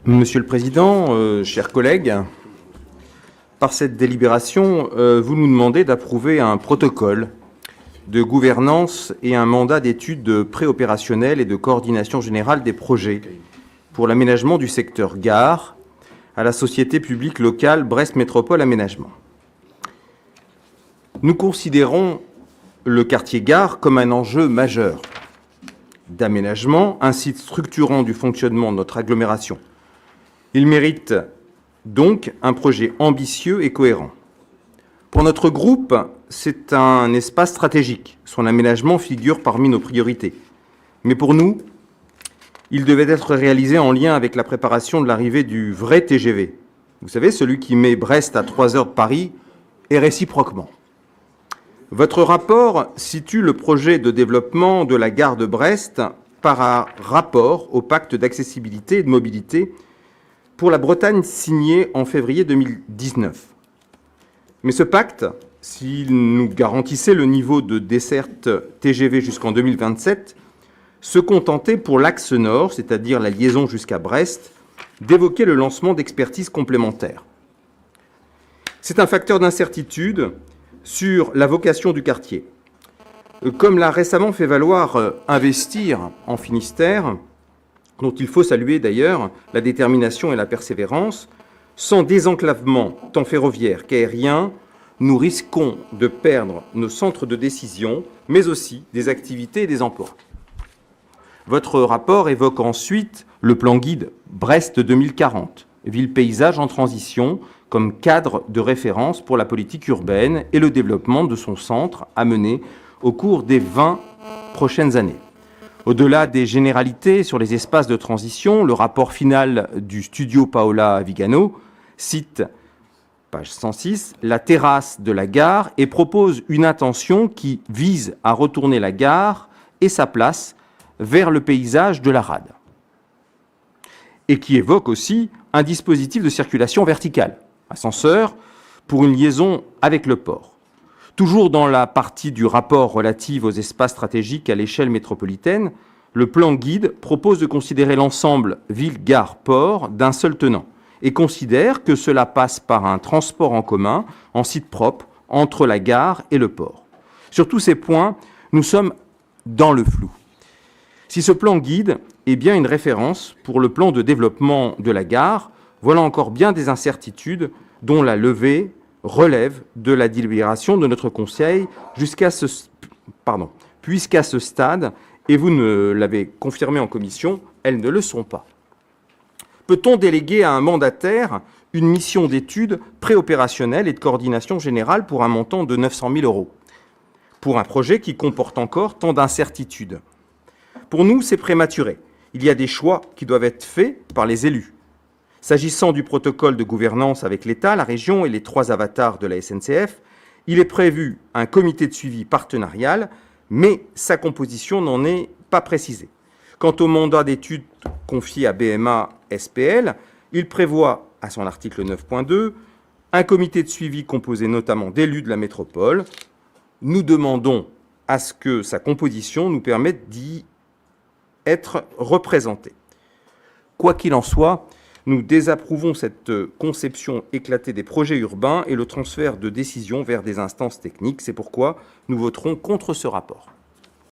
Monsieur le Président, chers collègues, par cette délibération, vous nous demandez d'approuver un protocole de gouvernance et un mandat d'étude préopérationnelle et de coordination générale des projets pour l'aménagement du secteur gare à la société publique locale Brest Métropole Aménagement. Nous considérons le quartier gare comme un enjeu majeur d'aménagement, un site structurant du fonctionnement de notre agglomération. Il mérite donc un projet ambitieux et cohérent. Pour notre groupe, c'est un espace stratégique. Son aménagement figure parmi nos priorités. Mais pour nous, il devait être réalisé en lien avec la préparation de l'arrivée du vrai TGV. Vous savez, celui qui met Brest à 3 heures de Paris et réciproquement. Votre rapport situe le projet de développement de la gare de Brest par rapport au pacte d'accessibilité et de mobilité pour la Bretagne signé en février 2019. Mais ce pacte, s'il nous garantissait le niveau de desserte TGV jusqu'en 2027, se contentait pour l'axe nord, c'est-à-dire la liaison jusqu'à Brest, d'évoquer le lancement d'expertises complémentaires. C'est un facteur d'incertitude sur la vocation du quartier. Comme l'a récemment fait valoir Investir en Finistère, dont il faut saluer d'ailleurs la détermination et la persévérance, sans désenclavement tant ferroviaire qu'aérien, nous risquons de perdre nos centres de décision, mais aussi des activités et des emplois. Votre rapport évoque ensuite le plan guide Brest 2040, ville-paysage en transition, comme cadre de référence pour la politique urbaine et le développement de son centre à mener au cours des 20 prochaines années. Au-delà des généralités sur les espaces de transition, le rapport final du studio Paola Vigano cite, page 106, la terrasse de la gare et propose une intention qui vise à retourner la gare et sa place vers le paysage de la rade. Et qui évoque aussi un dispositif de circulation verticale, ascenseur, pour une liaison avec le port. Toujours dans la partie du rapport relative aux espaces stratégiques à l'échelle métropolitaine, le plan guide propose de considérer l'ensemble ville-gare-port d'un seul tenant et considère que cela passe par un transport en commun, en site propre, entre la gare et le port. Sur tous ces points, nous sommes dans le flou. Si ce plan guide est bien une référence pour le plan de développement de la gare, voilà encore bien des incertitudes dont la levée relève de la délibération de notre Conseil puisqu'à ce stade, et vous ne l'avez confirmé en commission, elles ne le sont pas. Peut-on déléguer à un mandataire une mission d'étude préopérationnelle et de coordination générale pour un montant de 900 000 € pour un projet qui comporte encore tant d'incertitudes? Pour nous, c'est prématuré. Il y a des choix qui doivent être faits par les élus. S'agissant du protocole de gouvernance avec l'État, la région et les 3 avatars de la SNCF, il est prévu un comité de suivi partenarial, mais sa composition n'en est pas précisée. Quant au mandat d'étude confié à BMA SPL, il prévoit, à son article 9.2, un comité de suivi composé notamment d'élus de la métropole. Nous demandons à ce que sa composition nous permette d'y être représentés. Quoi qu'il en soit, nous désapprouvons cette conception éclatée des projets urbains et le transfert de décisions vers des instances techniques. C'est pourquoi nous voterons contre ce rapport.